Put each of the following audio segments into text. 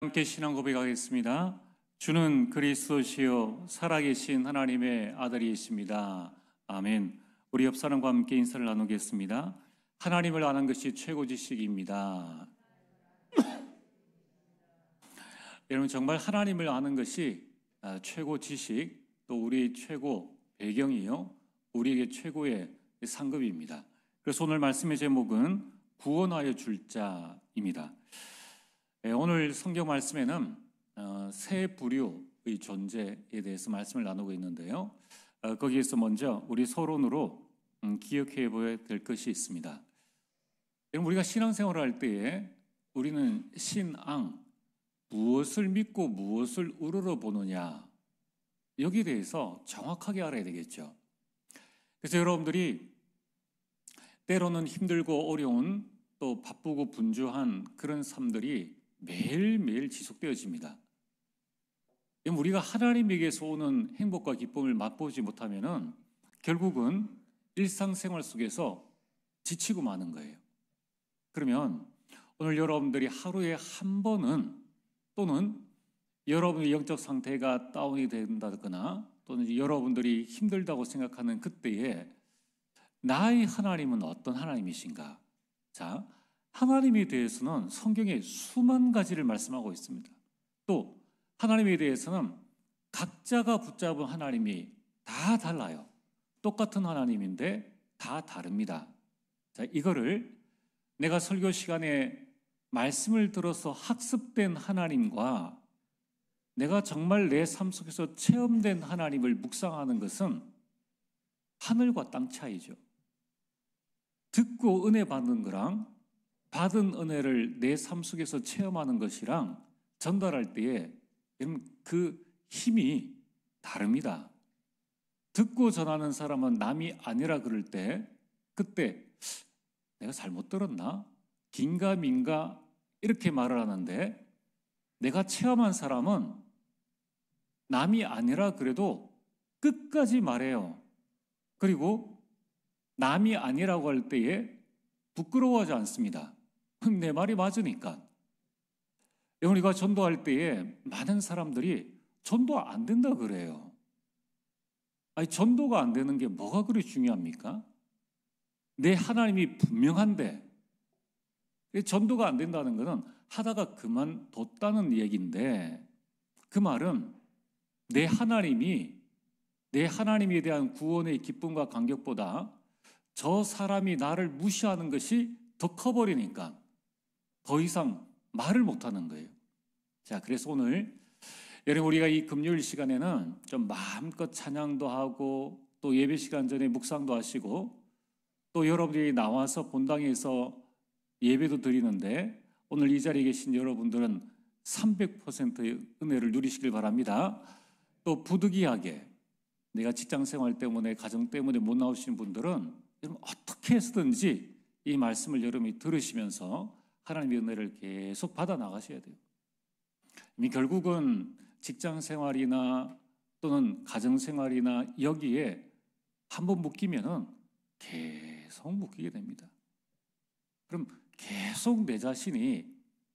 함께 신앙 고백하겠습니다. 주는 그리스도시요 살아계신 하나님의 아들이십니다. 아멘. 우리 옆 사람과 함께 인사를 나누겠습니다. 하나님을 아는 것이 최고 지식입니다. 여러분, 정말 하나님을 아는 것이 최고 지식, 또 우리 최고 배경이요, 우리에게 최고의 상급입니다. 그래서 오늘 말씀의 제목은 구원하여 줄 자입니다. 오늘 성경 말씀에는 세 부류의 존재에 대해서 말씀을 나누고 있는데요. 거기에서 먼저 우리 서론으로 기억해 보아야 될 것이 있습니다. 우리가 신앙생활을 할 때에 우리는 신앙, 무엇을 믿고 무엇을 우러러보느냐, 여기에 대해서 정확하게 알아야 되겠죠. 그래서 여러분들이 때로는 힘들고 어려운, 또 바쁘고 분주한 그런 삶들이 매일매일 지속되어집니다. 우리가 하나님에게서 오는 행복과 기쁨을 맛보지 못하면 결국은 일상생활 속에서 지치고 마는 거예요. 그러면 오늘 여러분들이 하루에 한 번은, 또는 여러분의 영적 상태가 다운이 된다거나, 또는 여러분들이 힘들다고 생각하는 그때에 나의 하나님은 어떤 하나님이신가? 자, 하나님에 대해서는 성경에 수만 가지를 말씀하고 있습니다. 또 하나님에 대해서는 각자가 붙잡은 하나님이 다 달라요. 똑같은 하나님인데 다 다릅니다. 자, 이거를 내가 설교 시간에 말씀을 들어서 학습된 하나님과 내가 정말 내 삶 속에서 체험된 하나님을 묵상하는 것은 하늘과 땅 차이죠. 듣고 은혜 받는 거랑 받은 은혜를 내 삶 속에서 체험하는 것이랑 전달할 때에 그 힘이 다릅니다. 듣고 전하는 사람은 남이 아니라 그럴 때, 그때 내가 잘못 들었나? 긴가민가 이렇게 말을 하는데, 내가 체험한 사람은 남이 아니라 그래도 끝까지 말해요. 그리고 남이 아니라고 할 때에 부끄러워하지 않습니다. 내 말이 맞으니까. 우리가 전도할 때에 많은 사람들이 전도 안 된다 그래요. 아니, 전도가 안 되는 게 뭐가 그리 중요합니까? 내 하나님이 분명한데, 전도가 안 된다는 것은 하다가 그만뒀다는 얘기인데, 그 말은 내 하나님에 대한 구원의 기쁨과 감격보다 저 사람이 나를 무시하는 것이 더 커버리니까 더 이상 말을 못하는 거예요. 자, 그래서 오늘 여러분, 우리가 이 금요일 시간에는 좀 마음껏 찬양도 하고, 또 예배 시간 전에 묵상도 하시고, 또 여러분들이 나와서 본당에서 예배도 드리는데, 오늘 이 자리에 계신 여러분들은 300%의 은혜를 누리시길 바랍니다. 또 부득이하게 내가 직장생활 때문에, 가정 때문에 못 나오신 분들은 여러분 어떻게 해서든지 이 말씀을 여러분이 들으시면서 하나님의 은혜를 계속 받아 나가셔야 돼요. 결국은 직장생활이나 또는 가정생활이나 여기에 한번 묶이면은 계속 묶이게 됩니다. 그럼 계속 내 자신이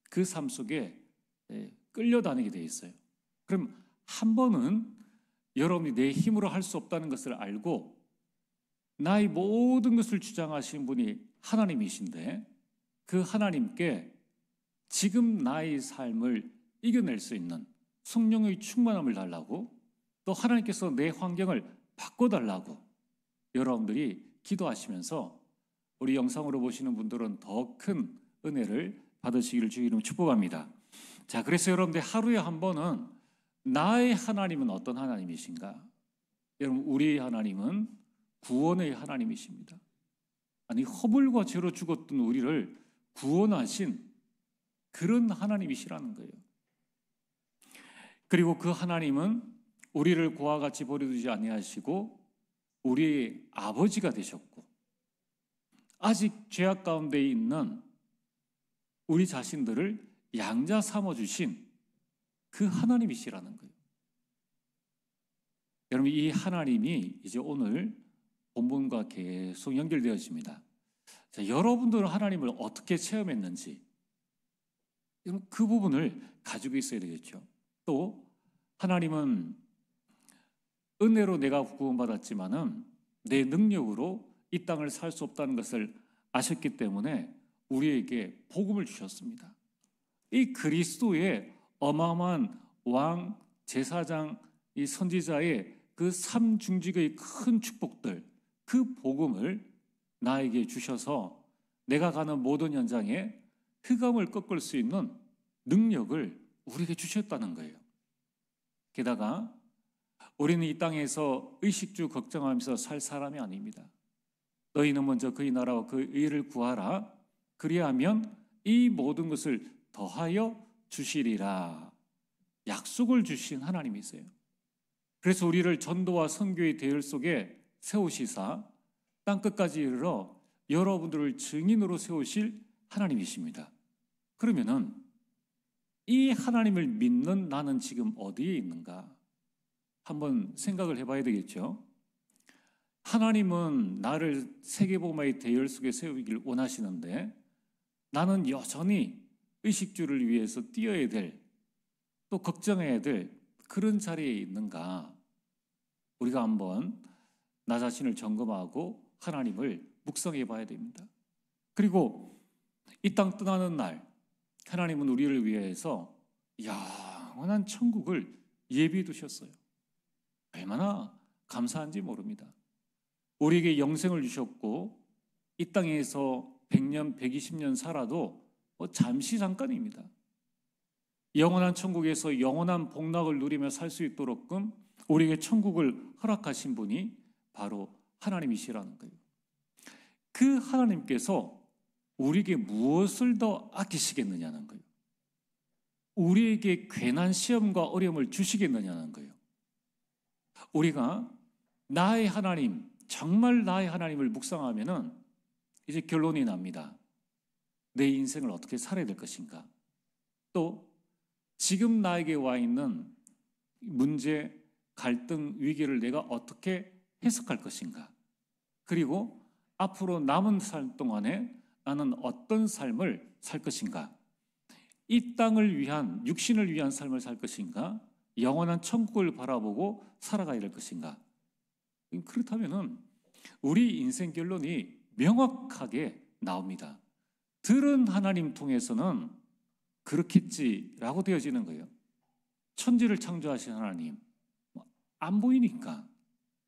그 삶 속에 끌려다니게 돼 있어요. 그럼 한 번은 여러분이 내 힘으로 할 수 없다는 것을 알고, 나의 모든 것을 주장하신 분이 하나님이신데, 그 하나님께 지금 나의 삶을 이겨낼 수 있는 성령의 충만함을 달라고, 또 하나님께서 내 환경을 바꿔달라고 여러분들이 기도하시면서 우리 영상으로 보시는 분들은 더 큰 은혜를 받으시기를 주의 이름으로 축복합니다. 자, 그래서 여러분들 하루에 한 번은 나의 하나님은 어떤 하나님이신가? 여러분, 우리 하나님은 구원의 하나님이십니다. 아니, 허물과 죄로 죽었던 우리를 구원하신 그런 하나님이시라는 거예요. 그리고 그 하나님은 우리를 고와 같이 버려두지 아니하시고 우리의 아버지가 되셨고, 아직 죄악 가운데 있는 우리 자신들을 양자 삼아주신 그 하나님이시라는 거예요. 여러분, 이 하나님이 이제 오늘 본문과 계속 연결되어집니다. 자, 여러분들은 하나님을 어떻게 체험했는지, 그 부분을 가지고 있어야 되겠죠. 또 하나님은 은혜로 내가 구원받았지만은 내 능력으로 이 땅을 살 수 없다는 것을 아셨기 때문에 우리에게 복음을 주셨습니다. 이 그리스도의 어마어마한 왕, 제사장, 이 선지자의 그 삼중직의 큰 축복들, 그 복음을 나에게 주셔서 내가 가는 모든 현장에 흑암을 꺾을 수 있는 능력을 우리에게 주셨다는 거예요. 게다가 우리는 이 땅에서 의식주 걱정하면서 살 사람이 아닙니다. 너희는 먼저 그의 나라와 그 의를 구하라. 그리하면 이 모든 것을 더하여 주시리라. 약속을 주신 하나님이세요. 그래서 우리를 전도와 선교의 대열 속에 세우시사 땅끝까지 이르러 여러분들을 증인으로 세우실 하나님이십니다. 그러면은 이 하나님을 믿는 나는 지금 어디에 있는가? 한번 생각을 해봐야 되겠죠. 하나님은 나를 세계복음화의 대열 속에 세우기를 원하시는데 나는 여전히 의식주를 위해서 뛰어야 될, 또 걱정해야 될 그런 자리에 있는가? 우리가 한번 나 자신을 점검하고 하나님을 묵상해 봐야 됩니다. 그리고 이 땅 떠나는 날 하나님은 우리를 위해서 영원한 천국을 예비해 두셨어요. 얼마나 감사한지 모릅니다. 우리에게 영생을 주셨고 이 땅에서 100년, 120년 살아도 잠시 잠깐입니다. 영원한 천국에서 영원한 복락을 누리며 살 수 있도록끔 우리에게 천국을 허락하신 분이 바로 하나님이시라는 거예요. 그 하나님께서 우리에게 무엇을 더 아끼시겠느냐는 거예요. 우리에게 괜한 시험과 어려움을 주시겠느냐는 거예요. 우리가 나의 하나님, 정말 나의 하나님을 묵상하면은 이제 결론이 납니다. 내 인생을 어떻게 살아야 될 것인가? 또 지금 나에게 와 있는 문제, 갈등, 위기를 내가 어떻게 해석할 것인가? 그리고 앞으로 남은 삶 동안에 나는 어떤 삶을 살 것인가? 이 땅을 위한, 육신을 위한 삶을 살 것인가? 영원한 천국을 바라보고 살아가야 될 것인가? 그렇다면은 우리 인생 결론이 명확하게 나옵니다. 들은 하나님 통해서는 그렇겠지라고 되어지는 거예요. 천지를 창조하신 하나님, 안 보이니까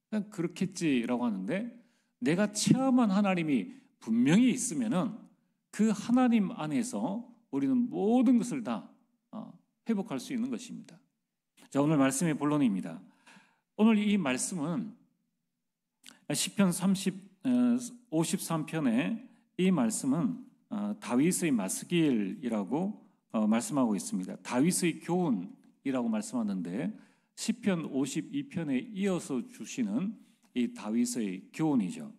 그냥 그렇겠지라고 하는데 내가 체험한 하나님이 분명히 있으면은 그 하나님 안에서 우리는 모든 것을 다 회복할 수 있는 것입니다. 자, 오늘 말씀의 본론입니다. 오늘 이 말씀은 시편 53편의 이 말씀은 다윗의 마스길이라고 말씀하고 있습니다. 다윗의 교훈이라고 말씀하는데 시편 52편에 이어서 주시는 이 다윗의 교훈이죠.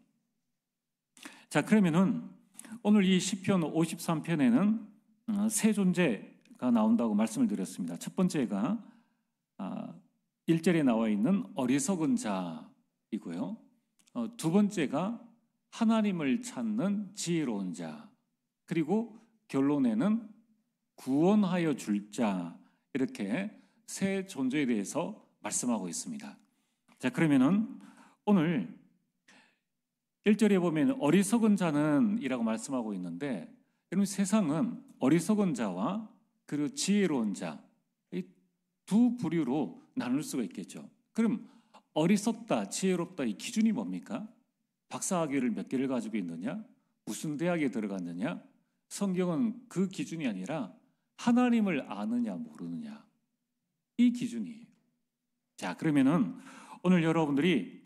자, 그러면은 오늘 이 시편 53편에는 세 존재가 나온다고 말씀을 드렸습니다. 첫 번째가 1절에 나와 있는 어리석은 자이고요. 두 번째가 하나님을 찾는 지혜로운 자, 그리고 결론에는 구원하여 줄 자, 이렇게 세 존재에 대해서 말씀하고 있습니다. 자, 그러면은 오늘 1절에 보면 어리석은 자는 이라고 말씀하고 있는데, 여러분 세상은 어리석은 자와 그리고 지혜로운 자, 이 두 부류로 나눌 수가 있겠죠. 그럼 어리석다, 지혜롭다 이 기준이 뭡니까? 박사학위를 몇 개를 가지고 있느냐? 무슨 대학에 들어갔느냐? 성경은 그 기준이 아니라 하나님을 아느냐 모르느냐, 이 기준이에요. 자, 그러면은 오늘 여러분들이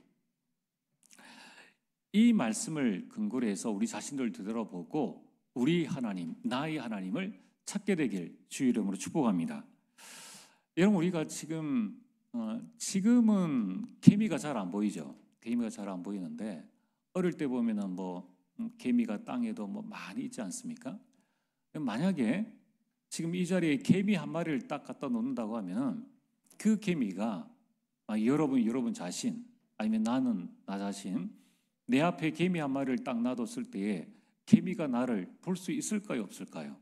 이 말씀을 근거로 해서 우리 자신들을 되돌아보고 우리 하나님, 나의 하나님을 찾게 되길 주의 이름으로 축복합니다. 여러분, 우리가 지금은 개미가 잘 안 보이죠. 개미가 잘 안 보이는데 어릴 때 보면은 개미가 땅에도 많이 있지 않습니까? 만약에 지금 이 자리에 개미 한 마리를 딱 갖다 놓는다고 하면 그 개미가 여러분 자신, 아니면 나는 나 자신, 내 앞에 개미 한 마리를 딱 놔뒀을 때에 개미가 나를 볼 수 있을까요, 없을까요?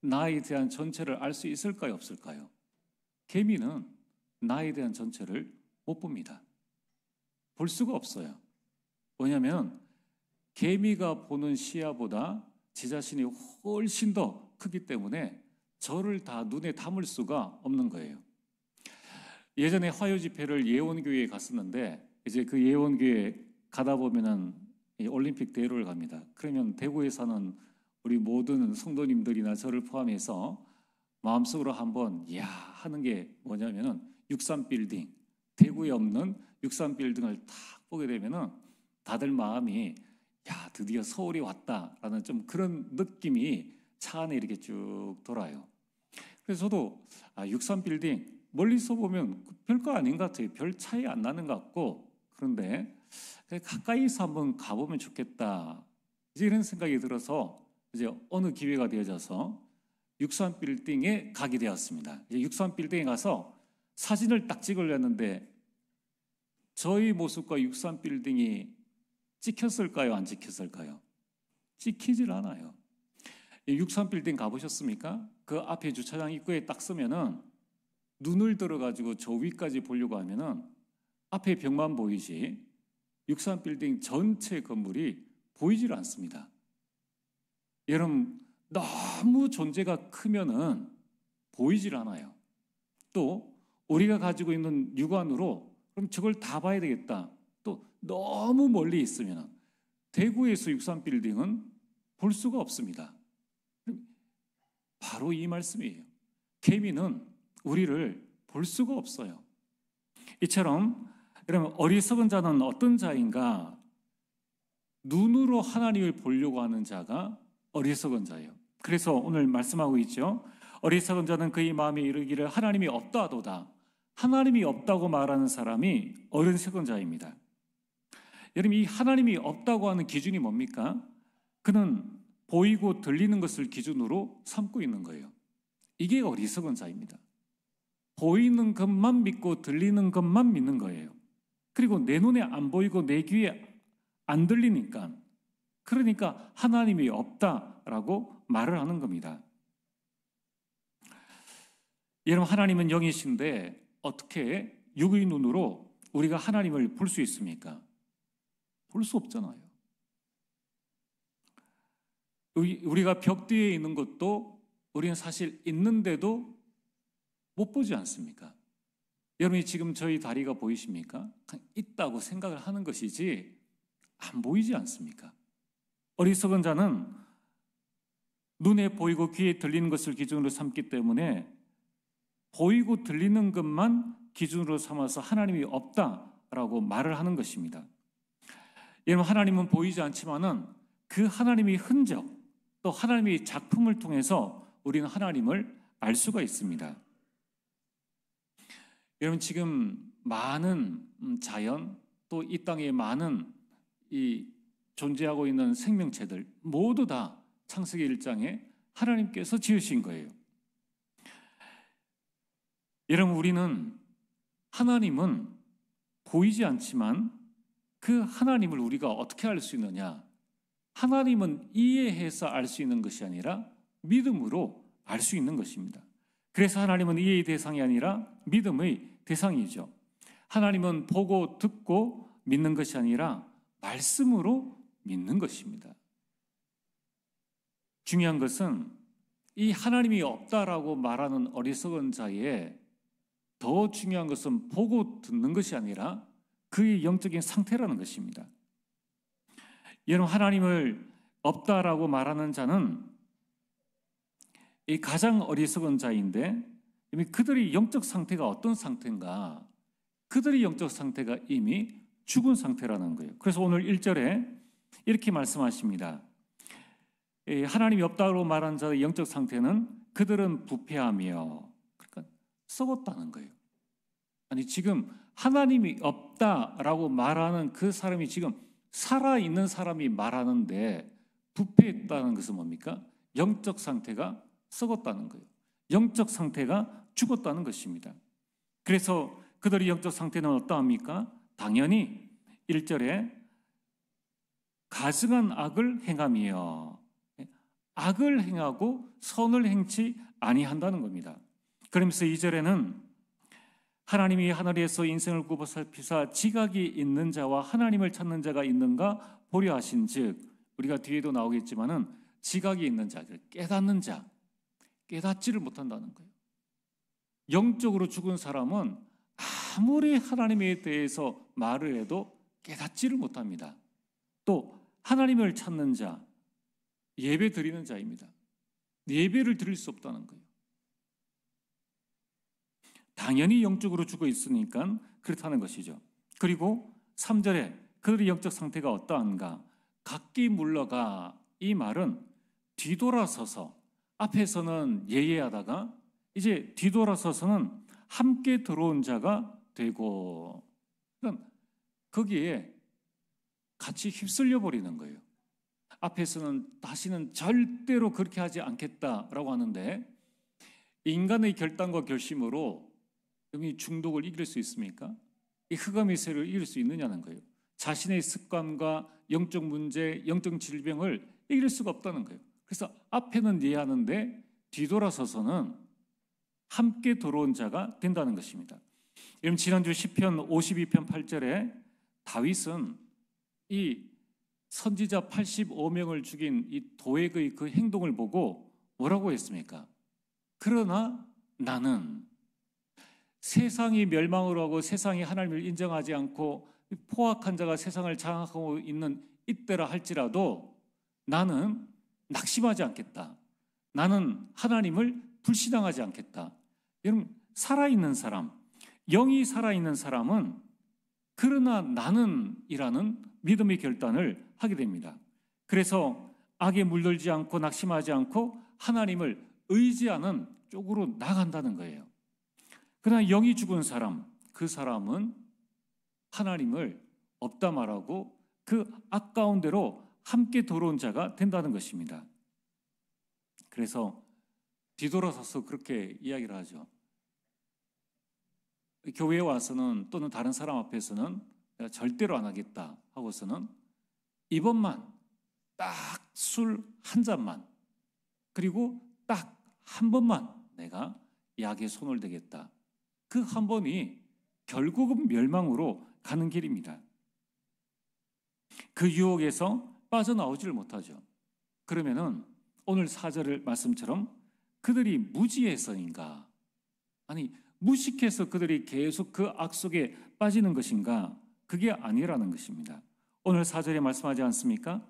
나에 대한 전체를 알 수 있을까요, 없을까요? 개미는 나에 대한 전체를 못 봅니다. 볼 수가 없어요. 왜냐하면 개미가 보는 시야보다 제 자신이 훨씬 더 크기 때문에 저를 다 눈에 담을 수가 없는 거예요. 예전에 화요 집회를 예원교회에 갔었는데 이제 그 예원교회 가다 보면은 올림픽 대로를 갑니다. 그러면 대구에 사는 우리 모든 성도님들이나 저를 포함해서 마음속으로 한번 하는 게 뭐냐면은 63빌딩, 대구에 없는 63빌딩을 딱 보게 되면은 다들 마음이 드디어 서울이 왔다라는 좀 그런 느낌이 차 안에 이렇게 쭉 돌아요. 그래서 저도 63빌딩 멀리서 보면 별거 아닌 것 같아요. 별 차이 안 나는 것 같고, 그런데 가까이서 한번 가보면 좋겠다, 이제 이런 생각이 들어서 이제 어느 기회가 되어져서 63빌딩에 가게 되었습니다. 이제 63빌딩에 가서 사진을 딱 찍으려는데 저희 모습과 63빌딩이 찍혔을까요, 안 찍혔을까요? 찍히질 않아요. 63빌딩 가보셨습니까? 그 앞에 주차장 입구에 딱 서면은 눈을 들어가지고 저 위까지 보려고 하면은 앞에 벽만 보이지 63빌딩 전체 건물이 보이질 않습니다. 여러분, 너무 존재가 크면은 보이질 않아요. 또 우리가 가지고 있는 육안으로 그럼 저걸 다 봐야 되겠다. 또 너무 멀리 있으면 대구에서 63빌딩은 볼 수가 없습니다. 바로 이 말씀이에요. 개미는 우리를 볼 수가 없어요. 이처럼 여러분, 어리석은 자는 어떤 자인가? 눈으로 하나님을 보려고 하는 자가 어리석은 자예요. 그래서 오늘 말씀하고 있죠. 어리석은 자는 그의 마음에 이르기를 하나님이 없다 하도다. 하나님이 없다고 말하는 사람이 어리석은 자입니다. 여러분, 이 하나님이 없다고 하는 기준이 뭡니까? 그는 보이고 들리는 것을 기준으로 삼고 있는 거예요. 이게 어리석은 자입니다. 보이는 것만 믿고 들리는 것만 믿는 거예요. 그리고 내 눈에 안 보이고 내 귀에 안 들리니까, 그러니까 하나님이 없다라고 말을 하는 겁니다. 여러분, 하나님은 영이신데 어떻게 육의 눈으로 우리가 하나님을 볼 수 있습니까? 볼 수 없잖아요. 우리가 벽 뒤에 있는 것도 우리는 사실 있는데도 못 보지 않습니까? 여러분이 지금 저희 다리가 보이십니까? 있다고 생각을 하는 것이지 안 보이지 않습니까? 어리석은 자는 눈에 보이고 귀에 들리는 것을 기준으로 삼기 때문에 보이고 들리는 것만 기준으로 삼아서 하나님이 없다라고 말을 하는 것입니다. 여러분, 하나님은 보이지 않지만은 그 하나님의 흔적, 또 하나님의 작품을 통해서 우리는 하나님을 알 수가 있습니다. 여러분, 지금 많은 자연, 또 이 땅에 많은 이 존재하고 있는 생명체들 모두 다 창세기 1장에 하나님께서 지으신 거예요. 여러분, 우리는 하나님은 보이지 않지만 그 하나님을 우리가 어떻게 알 수 있느냐? 하나님은 이해해서 알 수 있는 것이 아니라 믿음으로 알 수 있는 것입니다. 그래서 하나님은 이해의 대상이 아니라 믿음의 대상이죠. 하나님은 보고 듣고 믿는 것이 아니라 말씀으로 믿는 것입니다. 중요한 것은 이 하나님이 없다라고 말하는 어리석은 자의 더 중요한 것은 보고 듣는 것이 아니라 그의 영적인 상태라는 것입니다. 여러분, 하나님을 없다라고 말하는 자는 이 가장 어리석은 자인데, 이미 그들의 영적 상태가 어떤 상태인가? 그들의 영적 상태가 이미 죽은 상태라는 거예요. 그래서 오늘 1절에 이렇게 말씀하십니다. 하나님이 없다고 말하는 자의 영적 상태는 그들은 부패하며, 그러니까 썩었다는 거예요. 아니, 지금 하나님이 없다라고 말하는 그 사람이 지금 살아있는 사람이 말하는데 부패했다는 것은 뭡니까? 영적 상태가 썩었다는 거예요. 영적 상태가 죽었다는 것입니다. 그래서 그들의 영적 상태는 어떠합니까? 당연히 1절에 가증한 악을 행하며, 악을 행하고 선을 행치 아니한다는 겁니다. 그러면서 2절에는 하나님이 하늘에서 인생을 굽어 살피사 지각이 있는 자와 하나님을 찾는 자가 있는가 보려 하신즉, 우리가 뒤에도 나오겠지만은 지각이 있는 자, 깨닫는 자, 깨닫지를 못한다는 거예요. 영적으로 죽은 사람은 아무리 하나님에 대해서 말을 해도 깨닫지를 못합니다. 또 하나님을 찾는 자, 예배 드리는 자입니다. 예배를 드릴 수 없다는 거예요. 당연히 영적으로 죽어 있으니까 그렇다는 것이죠. 그리고 3절에 그들의 영적 상태가 어떠한가? 각기 물러가, 이 말은 뒤돌아서서, 앞에서는 예예하다가 이제 뒤돌아서서는 함께 들어온 자가 되고, 그러니까 거기에 같이 휩쓸려 버리는 거예요. 앞에서는 다시는 절대로 그렇게 하지 않겠다라고 하는데, 인간의 결단과 결심으로 여기 중독을 이길 수 있습니까? 이 흑암의 세를 이길 수 있느냐는 거예요. 자신의 습관과 영적 문제, 영적 질병을 이길 수가 없다는 거예요. 그래서 앞에는 이해하는데 뒤돌아서서는 함께 들어온 자가 된다는 것입니다. 여러분, 지난주 시편 52편 8절에 다윗은 이 선지자 85명을 죽인 이 도액의 그 행동을 보고 뭐라고 했습니까? 그러나 나는 세상이 멸망을 하고 세상이 하나님을 인정하지 않고 포악한 자가 세상을 장악하고 있는 이때라 할지라도 나는 낙심하지 않겠다. 나는 하나님을 불신앙하지 않겠다. 여러분, 살아있는 사람, 영이 살아있는 사람은 그러나 나는 이라는 믿음의 결단을 하게 됩니다. 그래서 악에 물들지 않고 낙심하지 않고 하나님을 의지하는 쪽으로 나간다는 거예요. 그러나 영이 죽은 사람, 그 사람은 하나님을 없다 말하고 그 악 가운데로 함께 들어온 자가 된다는 것입니다. 그래서 뒤돌아서서 그렇게 이야기를 하죠. 교회에 와서는, 또는 다른 사람 앞에서는 내가 절대로 안 하겠다 하고서는 이번만 딱 술 한 잔만, 그리고 딱 한 번만 내가 약에 손을 대겠다. 그 한 번이 결국은 멸망으로 가는 길입니다. 그 유혹에서 빠져나오지를 못하죠. 그러면은 오늘 4절 말씀처럼 그들이 무지해서인가? 아니, 무식해서 그들이 계속 그 악 속에 빠지는 것인가? 그게 아니라는 것입니다. 오늘 4절에 말씀하지 않습니까?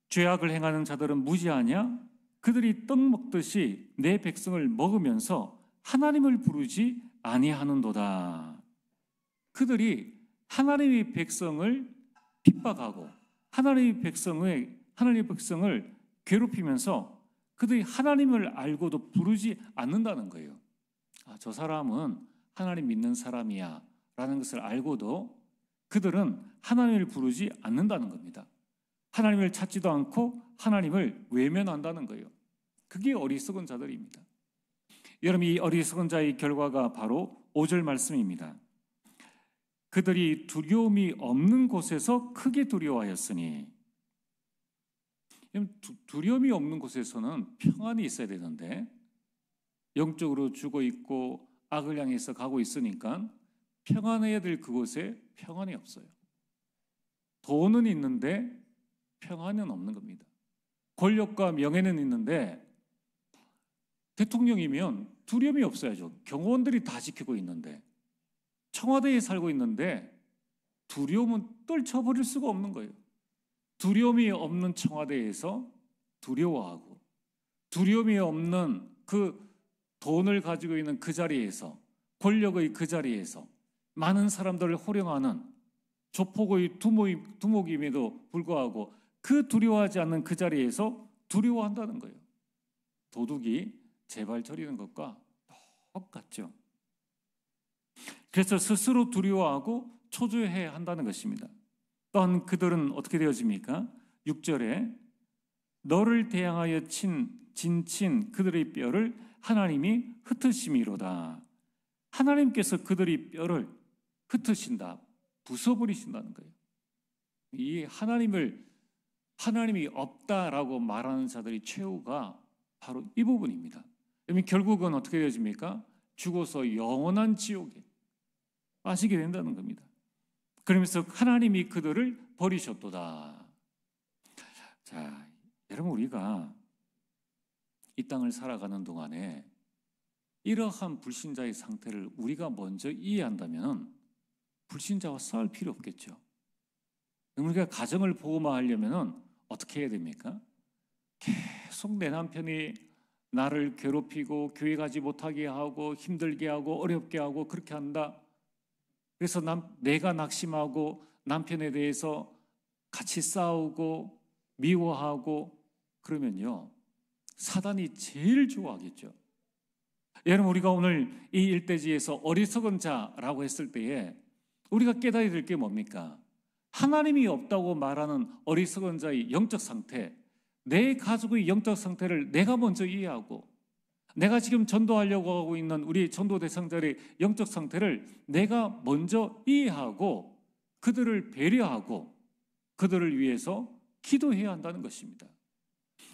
죄악을 행하는 자들은 무지하냐? 그들이 떡 먹듯이 내 백성을 먹으면서 하나님을 부르지 아니하는도다. 그들이 하나님의 백성을 핍박하고 하나님의 백성을 괴롭히면서 그들이 하나님을 알고도 부르지 않는다는 거예요. 아, 저 사람은 하나님 믿는 사람이야 라는 것을 알고도 그들은 하나님을 부르지 않는다는 겁니다. 하나님을 찾지도 않고 하나님을 외면한다는 거예요. 그게 어리석은 자들입니다. 여러분, 이 어리석은 자의 결과가 바로 5절 말씀입니다. 그들이 두려움이 없는 곳에서 크게 두려워하였으니. 두려움이 없는 곳에서는 평안이 있어야 되는데 영적으로 죽어 있고 악을 향해서 가고 있으니까 평안해야 될 그곳에 평안이 없어요. 돈은 있는데 평안은 없는 겁니다. 권력과 명예는 있는데 대통령이면 두려움이 없어야죠. 경호원들이 다 지키고 있는데, 청와대에 살고 있는데 두려움은 떨쳐버릴 수가 없는 거예요. 두려움이 없는 청와대에서 두려워하고, 두려움이 없는 그 돈을 가지고 있는 그 자리에서, 권력의 그 자리에서 많은 사람들을 호령하는 조폭의 두목임에도 불구하고 그 두려워하지 않는 그 자리에서 두려워한다는 거예요. 도둑이 제발 저리는 것과 똑같죠. 그래서 스스로 두려워하고 초조해야 한다는 것입니다. 또한 그들은 어떻게 되어집니까? 6절에 너를 대항하여 진친 그들의 뼈를 하나님이 흩으심이로다. 하나님께서 그들의 뼈를 흩으신다, 부숴버리신다는 거예요. 이 하나님을 하나님이 없다라고 말하는 자들의 최후가 바로 이 부분입니다. 그러면 결국은 어떻게 되어집니까? 죽어서 영원한 지옥에 빠지게 된다는 겁니다. 그러면서 하나님이 그들을 버리셨도다. 자, 여러분, 우리가 이 땅을 살아가는 동안에 이러한 불신자의 상태를 우리가 먼저 이해한다면 불신자와 싸울 필요 없겠죠. 우리가 가정을 보호하려면 어떻게 해야 됩니까? 계속 내 남편이 나를 괴롭히고 교회 가지 못하게 하고 힘들게 하고 어렵게 하고 그렇게 한다. 그래서 내가 낙심하고 남편에 대해서 같이 싸우고 미워하고 그러면요, 사단이 제일 좋아하겠죠. 여러분, 우리가 오늘 이 일대지에서 어리석은 자라고 했을 때에 우리가 깨달아야 될 게 뭡니까? 하나님이 없다고 말하는 어리석은 자의 영적 상태, 내 가족의 영적 상태를 내가 먼저 이해하고, 내가 지금 전도하려고 하고 있는 우리 전도 대상자의 영적 상태를 내가 먼저 이해하고 그들을 배려하고 그들을 위해서 기도해야 한다는 것입니다.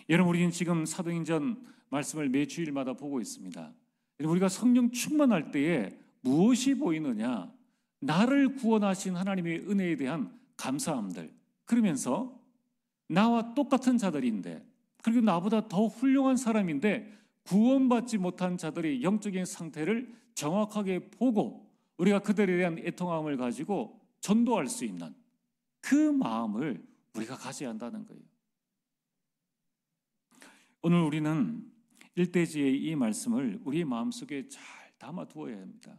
여러분, 우리는 지금 사도행전 말씀을 매 주일마다 보고 있습니다. 우리가 성령 충만할 때에 무엇이 보이느냐? 나를 구원하신 하나님의 은혜에 대한 감사함들. 그러면서 나와 똑같은 자들인데, 그리고 나보다 더 훌륭한 사람인데 구원받지 못한 자들의 영적인 상태를 정확하게 보고 우리가 그들에 대한 애통함을 가지고 전도할 수 있는 그 마음을 우리가 가져야 한다는 거예요. 오늘 우리는 일대지의 이 말씀을 우리 마음속에 잘 담아두어야 합니다.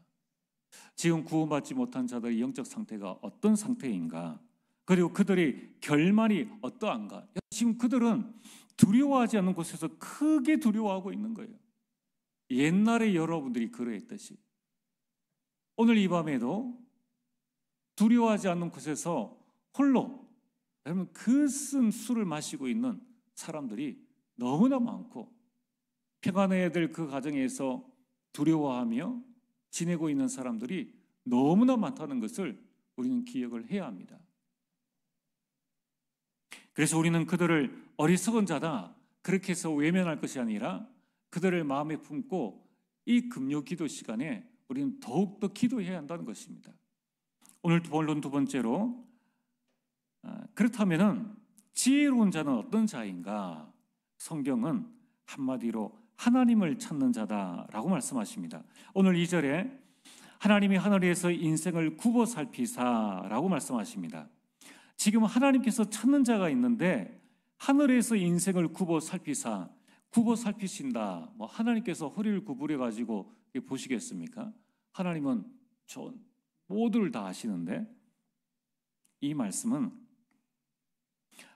지금 구원받지 못한 자들의 영적 상태가 어떤 상태인가? 그리고 그들의 결말이 어떠한가? 지금 그들은 두려워하지 않는 곳에서 크게 두려워하고 있는 거예요. 옛날에 여러분들이 그러했듯이 오늘 이 밤에도 두려워하지 않는 곳에서 홀로, 여러분, 그 쓴 술을 마시고 있는 사람들이 너무나 많고, 평안해야 될 그 가정에서 두려워하며 지내고 있는 사람들이 너무나 많다는 것을 우리는 기억을 해야 합니다. 그래서 우리는 그들을 어리석은 자다 그렇게 해서 외면할 것이 아니라 그들을 마음에 품고 이 금요 기도 시간에 우리는 더욱더 기도해야 한다는 것입니다. 오늘 본론 두 번째로, 그렇다면 지혜로운 자는 어떤 자인가? 성경은 한마디로 하나님을 찾는 자다라고 말씀하십니다. 오늘 2절에 하나님이 하늘에서 인생을 굽어 살피사라고 말씀하십니다. 지금 하나님께서 찾는 자가 있는데 하늘에서 인생을 굽어 살피신다. 하나님께서 허리를 구부려 가지고 보시겠습니까? 하나님은 모두를 다 아시는데, 이 말씀은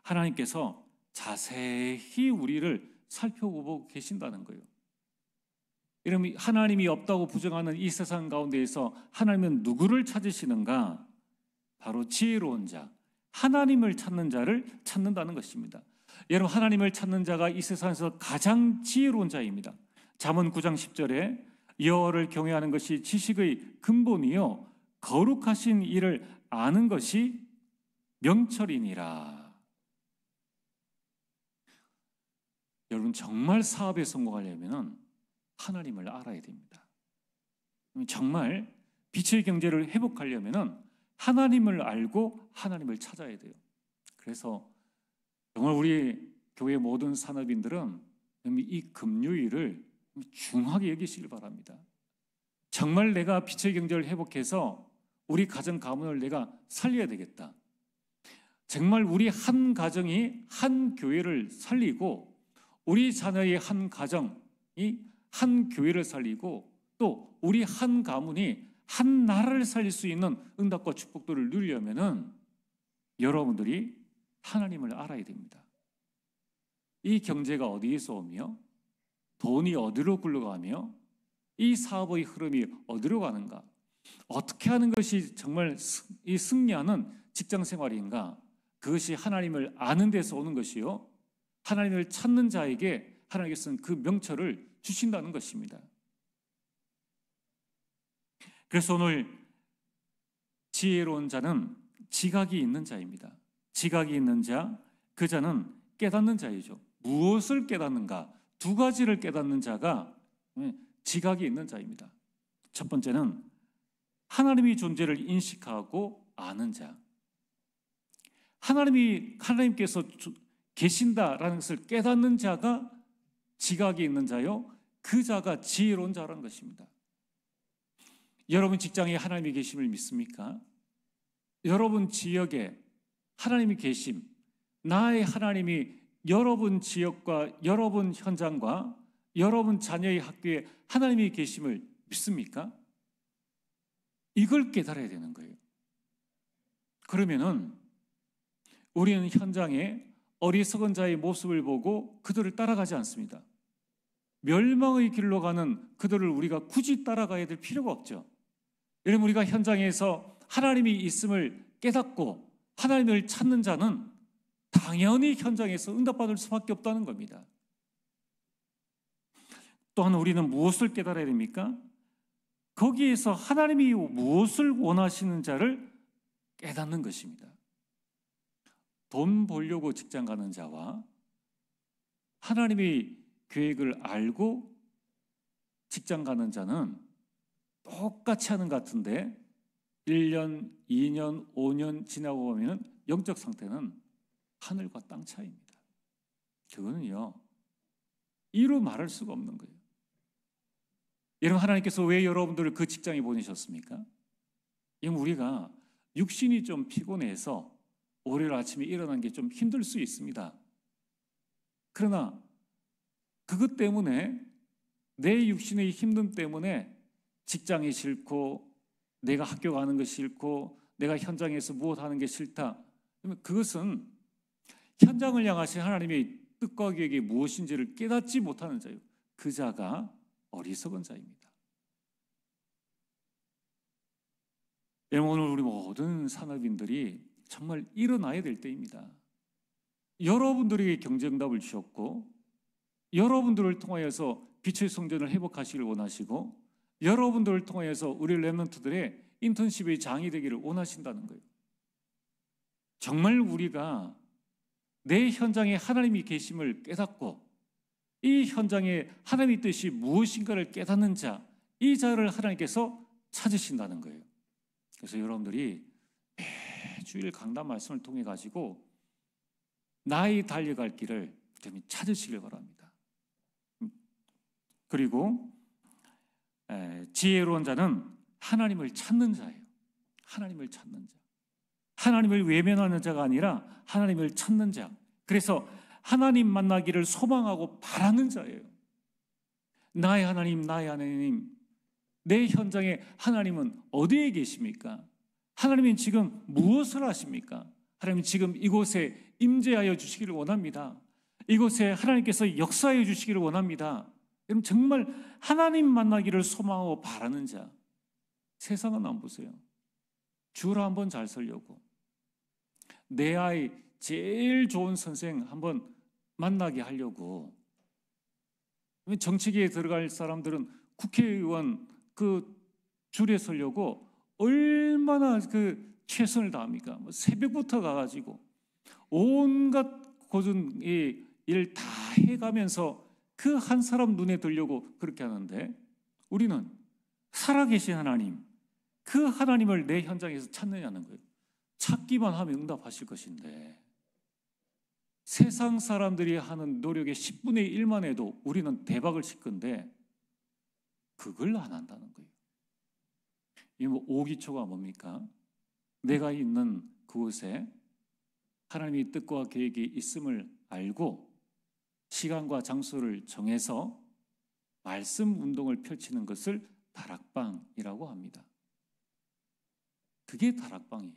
하나님께서 자세히 우리를 살펴보고 계신다는 거예요. 이러면 하나님이 없다고 부정하는 이 세상 가운데에서 하나님은 누구를 찾으시는가? 바로 지혜로운 자, 하나님을 찾는 자를 찾는다는 것입니다. 여러분, 하나님을 찾는 자가 이 세상에서 가장 지혜로운 자입니다. 잠언 9장 10절에 여호와를 경외하는 것이 지식의 근본이요 거룩하신 이를 아는 것이 명철이니라. 여러분, 정말 사업에 성공하려면 하나님을 알아야 됩니다. 정말 빛의 경제를 회복하려면 하나님을 알고 하나님을 찾아야 돼요. 그래서 정말 우리 교회 모든 산업인들은 이 금요일을 중하게 여기시길 바랍니다. 정말 내가 빛의 경제를 회복해서 우리 가정 가문을 내가 살려야 되겠다. 정말 우리 한 가정이 한 교회를 살리고 우리 자녀의 한 가정이 한 교회를 살리고 또 우리 한 가문이 한 나라를 살릴 수 있는 응답과 축복들을 누리려면은 여러분들이 하나님을 알아야 됩니다. 이 경제가 어디에서 오며 돈이 어디로 굴러가며 이 사업의 흐름이 어디로 가는가, 어떻게 하는 것이 정말 이 승리하는 직장 생활인가, 그것이 하나님을 아는 데서 오는 것이요 하나님을 찾는 자에게 하나님께서는 그 명철을 주신다는 것입니다. 그래서 오늘 지혜로운 자는 지각이 있는 자입니다. 지각이 있는 자, 그 자는 깨닫는 자이죠. 무엇을 깨닫는가? 두 가지를 깨닫는 자가 지각이 있는 자입니다. 첫 번째는 하나님의 존재를 인식하고 아는 자. 하나님께서 계신다라는 것을 깨닫는 자가 지각이 있는 자요. 그 자가 지혜로운 자라는 것입니다. 여러분 직장에 하나님이 계심을 믿습니까? 여러분 지역에 하나님이 계심, 나의 하나님이 여러분 지역과 여러분 현장과 여러분 자녀의 학교에 하나님이 계심을 믿습니까? 이걸 깨달아야 되는 거예요. 그러면은 우리는 현장에 어리석은 자의 모습을 보고 그들을 따라가지 않습니다. 멸망의 길로 가는 그들을 우리가 굳이 따라가야 될 필요가 없죠. 여러분, 우리가 현장에서 하나님이 있음을 깨닫고 하나님을 찾는 자는 당연히 현장에서 응답받을 수밖에 없다는 겁니다. 또한 우리는 무엇을 깨달아야 됩니까? 거기에서 하나님이 무엇을 원하시는 자를 깨닫는 것입니다. 돈 벌려고 직장 가는 자와 하나님의 계획을 알고 직장 가는 자는 똑같이 하는 것 같은데 1년, 2년, 5년 지나고 보면 영적 상태는 하늘과 땅 차이입니다. 그거는요, 이루 말할 수가 없는 거예요. 여러분, 하나님께서 왜 여러분들을 그 직장에 보내셨습니까? 이건 우리가 육신이 좀 피곤해서 월요일 아침에 일어나는 게 좀 힘들 수 있습니다. 그러나 그것 때문에 내 육신의 힘듦 때문에 직장이 싫고 내가 학교 가는 거 싫고 내가 현장에서 무엇 하는 게 싫다. 그러면 그것은 현장을 향하신 하나님의 뜻과 계획이 무엇인지를 깨닫지 못하는 자예요. 그 자가 어리석은 자입니다. 오늘 우리 모든 산업인들이 정말 일어나야 될 때입니다. 여러분들에게 경제응답을 주셨고 여러분들을 통하여서 빛의 성전을 회복하시기를 원하시고 여러분들을 통하여서 우리 렘넌트들의 인턴십의 장이 되기를 원하신다는 거예요. 정말 우리가 내 현장에 하나님이 계심을 깨닫고 이 현장에 하나님의 뜻이 무엇인가를 깨닫는 자, 이 자를 하나님께서 찾으신다는 거예요. 그래서 여러분들이 매주일 강단 말씀을 통해 가지고 나의 달려갈 길을 좀 찾으시길 바랍니다. 그리고 지혜로운 자는 하나님을 찾는 자예요. 하나님을 찾는 자. 하나님을 외면하는 자가 아니라 하나님을 찾는 자. 그래서 하나님 만나기를 소망하고 바라는 자예요. 나의 하나님, 나의 하나님, 내 현장에 하나님은 어디에 계십니까? 하나님은 지금 무엇을 하십니까? 하나님 지금 이곳에 임재하여 주시기를 원합니다. 이곳에 하나님께서 역사해 주시기를 원합니다. 여러분 정말 하나님 만나기를 소망하고 바라는 자. 세상은 안 보세요. 주를 한번 잘 살려고 내 아이 제일 좋은 선생 한번 만나게 하려고 정치계에 들어갈 사람들은 국회의원 그 줄에 서려고 얼마나 그 최선을 다합니까? 새벽부터 가가지고 온갖 고준의 일 다 해가면서 그 한 사람 눈에 들려고 그렇게 하는데 우리는 살아계신 하나님, 그 하나님을 내 현장에서 찾느냐는 거예요. 찾기만 하면 응답하실 것인데 세상 사람들이 하는 노력의 10분의 1만 해도 우리는 대박을 칠 건데 그걸 안 한다는 거예요. 이 오기초가 뭡니까? 내가 있는 그곳에 하나님의 뜻과 계획이 있음을 알고 시간과 장소를 정해서 말씀 운동을 펼치는 것을 다락방이라고 합니다. 그게 다락방이에요.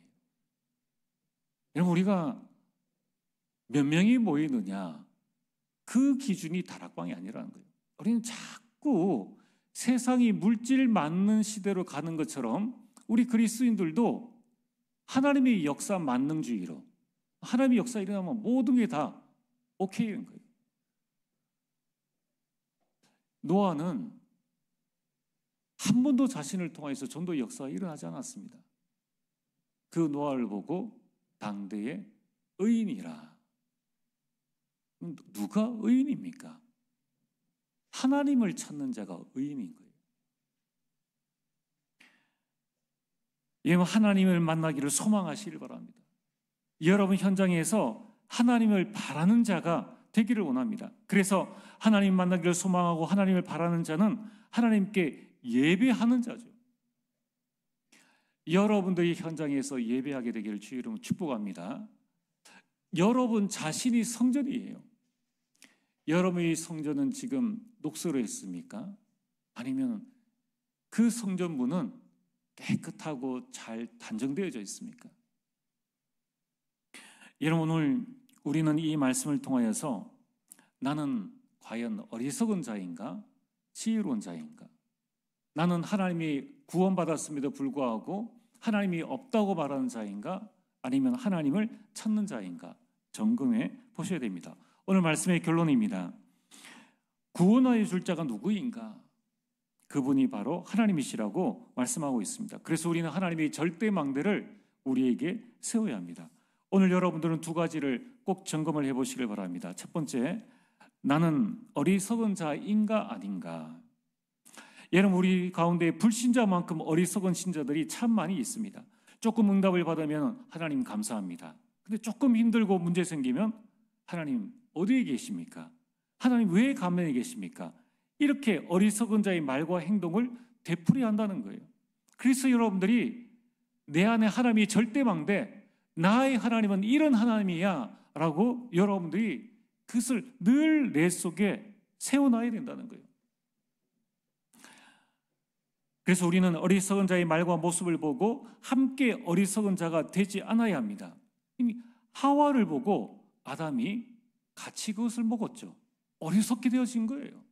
여러분 우리가 몇 명이 모이느냐 그 기준이 다락방이 아니라는 거예요. 우리는 자꾸 세상이 물질 많는 시대로 가는 것처럼 우리 그리스도인들도 하나님의 역사 만능주의로 하나님의 역사 일어나면 모든 게 다 오케이인 거예요. 노아는 한 번도 자신을 통해서 전도 역사가 일어나지 않았습니다. 그 노아를 보고 당대의 의인이라 누가 의인입니까? 하나님을 찾는 자가 의인인 거예요. 여러분, 하나님을 만나기를 소망하시길 바랍니다. 여러분 현장에서 하나님을 바라는 자가 되기를 원합니다. 그래서 하나님 만나기를 소망하고 하나님을 바라는 자는 하나님께 예배하는 자죠. 여러분들이 현장에서 예배하게 되기를 주의 이름으로 축복합니다. 여러분 자신이 성전이에요. 여러분의 성전은 지금 녹수로 했습니까? 아니면 그 성전문은 깨끗하고 잘 단정되어져 있습니까? 여러분, 오늘 우리는 이 말씀을 통하여서 나는 과연 어리석은 자인가? 지혜로운 자인가? 나는 하나님이 구원받았음에도 불구하고 하나님이 없다고 말하는 자인가? 아니면 하나님을 찾는 자인가? 점검해 보셔야 됩니다. 오늘 말씀의 결론입니다. 구원하여 줄 자가 누구인가? 그분이 바로 하나님이시라고 말씀하고 있습니다. 그래서 우리는 하나님의 절대망대를 우리에게 세워야 합니다. 오늘 여러분들은 두 가지를 꼭 점검을 해보시길 바랍니다. 첫 번째, 나는 어리석은 자인가 아닌가? 여러분, 우리 가운데 불신자만큼 어리석은 신자들이 참 많이 있습니다. 조금 응답을 받으면 하나님 감사합니다. 근데 조금 힘들고 문제 생기면 하나님 어디에 계십니까? 하나님 왜 가만히 계십니까? 이렇게 어리석은 자의 말과 행동을 되풀이한다는 거예요. 그래서 여러분들이 내 안에 하나님이 절대망대, 나의 하나님은 이런 하나님이야 라고 여러분들이 그것을 늘 내 속에 세워놔야 된다는 거예요. 그래서 우리는 어리석은 자의 말과 모습을 보고 함께 어리석은 자가 되지 않아야 합니다. 이미 하와를 보고 아담이 같이 그것을 먹었죠. 어리석게 되어진 거예요.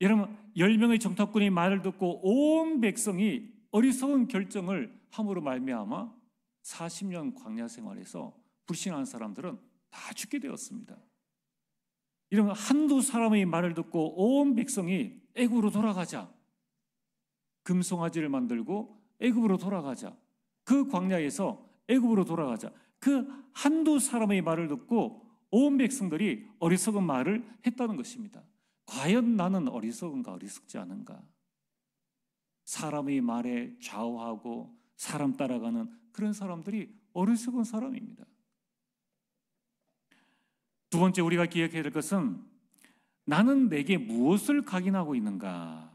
여러분, 10명의 정탐꾼이 말을 듣고 온 백성이 어리석은 결정을 함으로 말미암아 40년 광야 생활에서 불신한 사람들은 다 죽게 되었습니다. 이런 한두 사람의 말을 듣고 온 백성이 애굽으로 돌아가자, 금송아지를 만들고 애굽으로 돌아가자, 그 광야에서 애굽으로 돌아가자, 그 한두 사람의 말을 듣고 온 백성들이 어리석은 말을 했다는 것입니다. 과연 나는 어리석은가 어리석지 않은가? 사람의 말에 좌우하고 사람 따라가는 그런 사람들이 어리석은 사람입니다. 두 번째 우리가 기억해야 될 것은 나는 내게 무엇을 각인하고 있는가?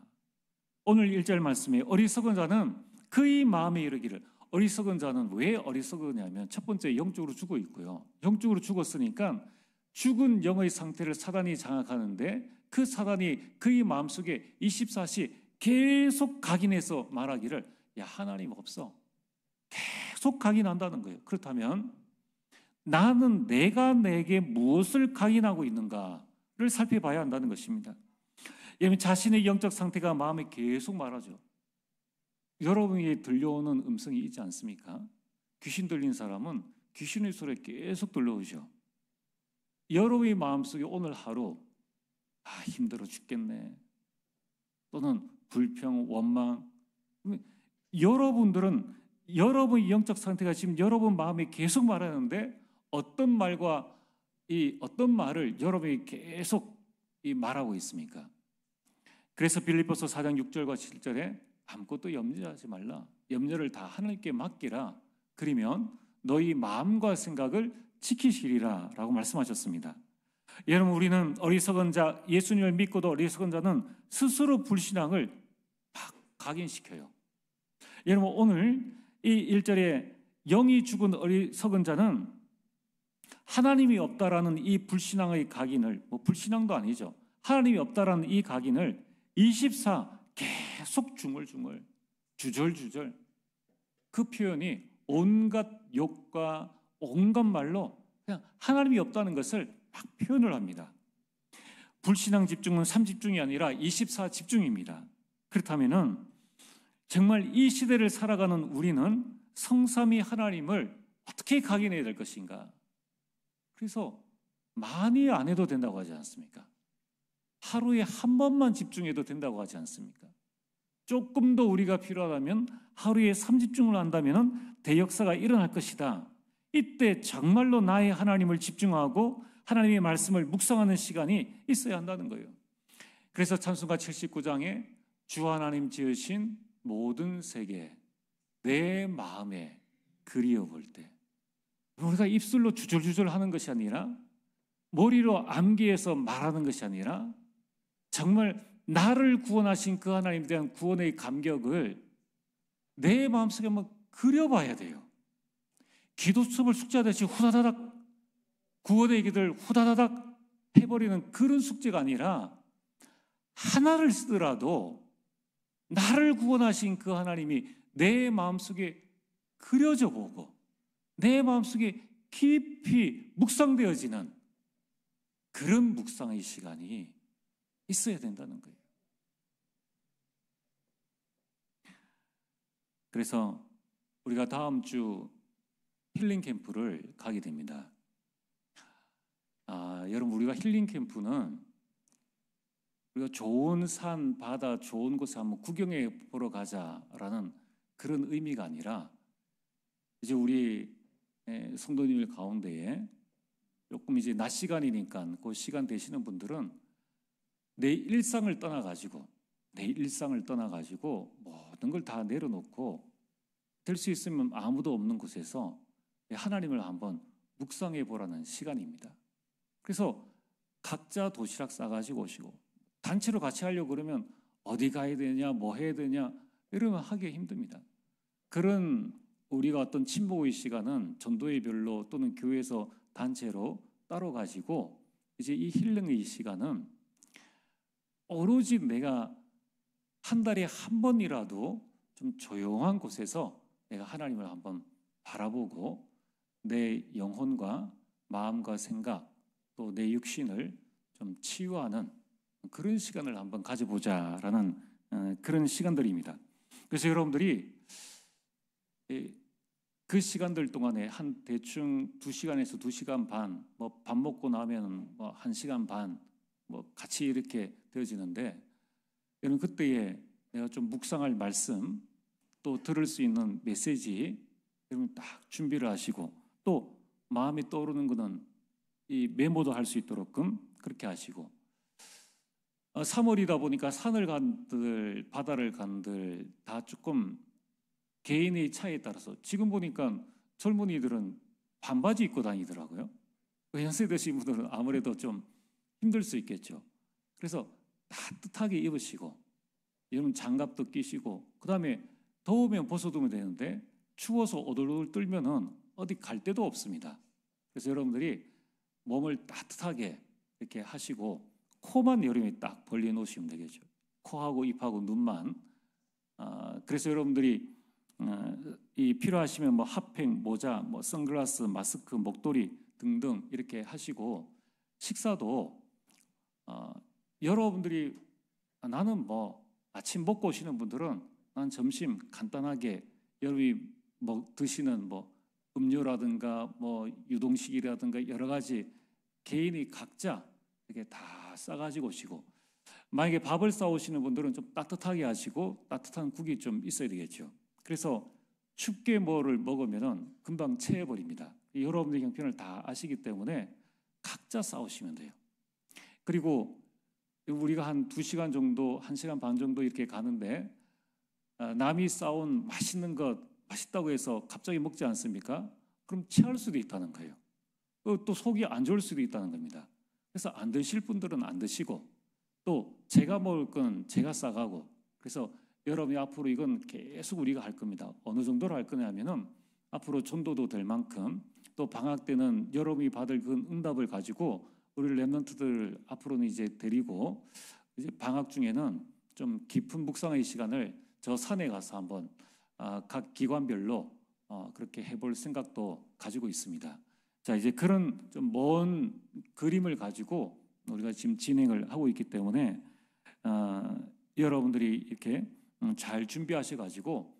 오늘 1절 말씀에 어리석은 자는 그의 마음에 이르기를, 어리석은 자는 왜 어리석으냐면 첫 번째 영적으로 죽어 있고요. 영적으로 죽었으니까 죽은 영의 상태를 사단이 장악하는데 그 사단이 그의 마음속에 24시 계속 각인해서 말하기를 야, 하나님 없어. 계속 각인한다는 거예요. 그렇다면 나는 내가 내게 무엇을 각인하고 있는가를 살펴봐야 한다는 것입니다. 여러분, 자신의 영적 상태가 마음에 계속 말하죠. 여러분에게 들려오는 음성이 있지 않습니까? 귀신 들린 사람은 귀신의 소리가 계속 들려오죠. 여러분의 마음속에 오늘 하루 힘들어 죽겠네, 또는 불평, 원망, 여러분들은 여러분의 영적 상태가 지금 여러분 마음에 계속 말하는데 어떤 말과 어떤 말을 여러분이 계속 말하고 있습니까? 그래서 빌립보서 4장 6절과 7절에 아무것도 염려하지 말라, 염려를 다 하나님께 맡기라, 그러면 너희 마음과 생각을 지키시리라 라고 말씀하셨습니다. 여러분, 우리는 어리석은 자, 예수님을 믿고도 어리석은 자는 스스로 불신앙을 막 각인시켜요. 여러분, 오늘 이 1절에 영이 죽은 어리석은 자는 하나님이 없다라는 이 불신앙의 각인을, 불신앙도 아니죠, 하나님이 없다라는 이 각인을 24 계속 중얼중얼, 주절주절, 그 표현이 온갖 욕과 온갖 말로 그냥 하나님이 없다는 것을 막 표현을 합니다. 불신앙 집중은 3집중이 아니라 24 집중입니다. 그렇다면은 정말 이 시대를 살아가는 우리는 성삼위 하나님을 어떻게 각인해야 될 것인가? 그래서 많이 안 해도 된다고 하지 않습니까? 하루에 한 번만 집중해도 된다고 하지 않습니까? 조금 더 우리가 필요하다면 하루에 3집중을 한다면 대역사가 일어날 것이다. 이때 정말로 나의 하나님을 집중하고 하나님의 말씀을 묵상하는 시간이 있어야 한다는 거예요. 그래서 찬송가 79장에 주 하나님 지으신 모든 세계 내 마음에 그리워 볼 때, 우리가 입술로 주절주절 하는 것이 아니라 머리로 암기해서 말하는 것이 아니라 정말 나를 구원하신 그 하나님에 대한 구원의 감격을 내 마음속에 한번 그려봐야 돼요. 기도수업을 숙제하듯이 후다다닥 구원의 길을 후다다닥 해버리는 그런 숙제가 아니라 하나를 쓰더라도 나를 구원하신 그 하나님이 내 마음속에 그려져 보고 내 마음속에 깊이 묵상되어지는 그런 묵상의 시간이 있어야 된다는 거예요. 그래서 우리가 다음 주 힐링 캠프를 가게 됩니다. 여러분, 우리가 힐링 캠프는 우리가 좋은 산, 바다, 좋은 곳에 한번 구경해 보러 가자라는 그런 의미가 아니라 이제 우리 성도님들 가운데에 조금 이제 낮 시간이니까 그 시간 되시는 분들은 내 일상을 떠나가지고 모든 걸 다 내려놓고 될 수 있으면 아무도 없는 곳에서 하나님을 한번 묵상해 보라는 시간입니다. 그래서 각자 도시락 싸가지고 오시고, 단체로 같이 하려고 그러면 어디 가야 되냐, 뭐 해야 되냐 이러면 하기 힘듭니다. 그런 우리가 어떤 친목의 시간은 전도회별로 또는 교회에서 단체로 따로 가지고, 이제 이 힐링의 시간은 오로지 내가 한 달에 한 번이라도 좀 조용한 곳에서 내가 하나님을 한번 바라보고 내 영혼과 마음과 생각 또 내 육신을 좀 치유하는 그런 시간을 한번 가져보자라는 그런 시간들입니다. 그래서 여러분들이 그 시간들 동안에 한 대충 2시간에서 2시간 반, 뭐 밥 먹고 나면 뭐 1시간 반, 뭐 같이 이렇게 되어지는데, 여러분 그때에 내가 좀 묵상할 말씀 또 들을 수 있는 메시지 여러분 딱 준비를 하시고, 또 마음에 떠오르는 거는 이 메모도 할 수 있도록끔 그렇게 하시고, 3월이다 보니까 산을 간들 바다를 간들 다 조금 개인의 차이에 따라서, 지금 보니까 젊은이들은 반바지 입고 다니더라고요. 연세 드신 분들은 아무래도 좀 힘들 수 있겠죠. 그래서 따뜻하게 입으시고, 여러분 장갑도 끼시고, 그 다음에 더우면 벗어두면 되는데 추워서 오돌오돌 떨면은 어디 갈 데도 없습니다. 그래서 여러분들이 몸을 따뜻하게 이렇게 하시고, 코만 여름에 딱 벌려놓으시면 되겠죠. 코하고 입하고 눈만. 그래서 여러분들이 이 필요하시면 뭐 핫팩, 모자, 뭐 선글라스, 마스크, 목도리 등등 이렇게 하시고, 식사도 여러분들이 나는 뭐 아침 먹고 오시는 분들은 난 점심 간단하게 여러분이 드시는 뭐 음료라든가 뭐 유동식이라든가 여러 가지 개인이 각자 이렇게 다 싸가지고 오시고, 만약에 밥을 싸오시는 분들은 좀 따뜻하게 하시고 따뜻한 국이 좀 있어야 되겠죠. 그래서 춥게 뭐를 먹으면은 금방 체해버립니다. 여러분들의 형편을 다 아시기 때문에 각자 싸우시면 돼요. 그리고 우리가 한 2시간 정도, 1시간 반 정도 이렇게 가는데 남이 싸온 맛있는 것 맛있다고 해서 갑자기 먹지 않습니까? 그럼 체할 수도 있다는 거예요. 또 속이 안 좋을 수도 있다는 겁니다. 그래서 안 드실 분들은 안 드시고, 또 제가 먹을 건 제가 싸가고, 그래서 여러분이 앞으로 이건 계속 우리가 할 겁니다. 어느 정도로 할 거냐면은 앞으로 전도도 될 만큼, 또 방학 때는 여러분이 받을 그 응답을 가지고 우리 랩런트들 앞으로는 이제 데리고 이제 방학 중에는 좀 깊은 묵상의 시간을 저 산에 가서 한번 각 기관별로 그렇게 해볼 생각도 가지고 있습니다. 자, 이제 그런 좀 먼 그림을 가지고 우리가 지금 진행을 하고 있기 때문에 여러분들이 이렇게 잘 준비하셔가지고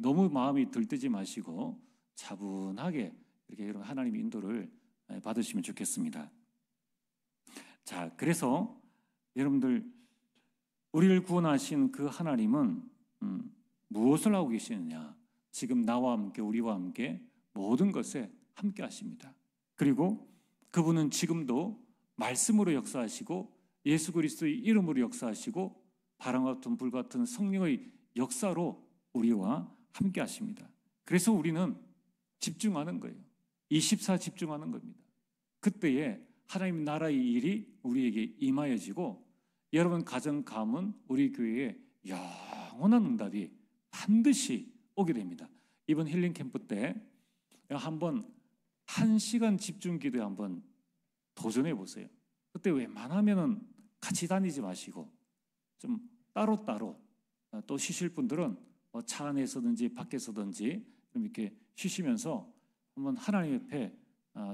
너무 마음이 들뜨지 마시고 차분하게 이렇게 하나님의 인도를 받으시면 좋겠습니다. 자, 그래서 여러분들, 우리를 구원하신 그 하나님은 무엇을 하고 계시느냐? 지금 나와 함께, 우리와 함께 모든 것에 함께 하십니다. 그리고 그분은 지금도 말씀으로 역사하시고 예수 그리스도의 이름으로 역사하시고 바람과 같은 불 같은 성령의 역사로 우리와 함께 하십니다. 그래서 우리는 집중하는 거예요. 24 집중하는 겁니다. 그때에 하나님 나라의 일이 우리에게 임하여지고 여러분 가정 가문 우리 교회에 영원한 응답이 반드시 오게 됩니다. 이번 힐링 캠프 때 한번 1시간 집중 기도에 한번 도전해 보세요. 그때 웬만하면은 같이 다니지 마시고 좀 따로따로 또 쉬실 분들은 차 안에서든지 밖에서든지 좀 이렇게 쉬시면서 한번 하나님 옆에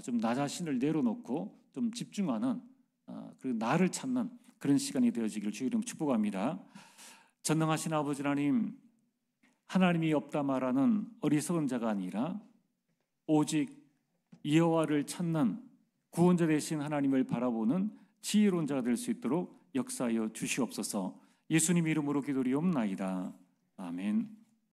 좀 나 자신을 내려놓고 좀 집중하는 그리고 나를 찾는 그런 시간이 되어지기를 주의 이름으로 축복합니다. 전능하신 아버지 하나님, 하나님이 없다 말하는 어리석은 자가 아니라 오직 여호와를 찾는 구원자 되신 하나님을 바라보는 지혜로운 자가 될 수 있도록 역사하여 주시옵소서. 예수님 이름으로 기도리옵나이다. 아멘.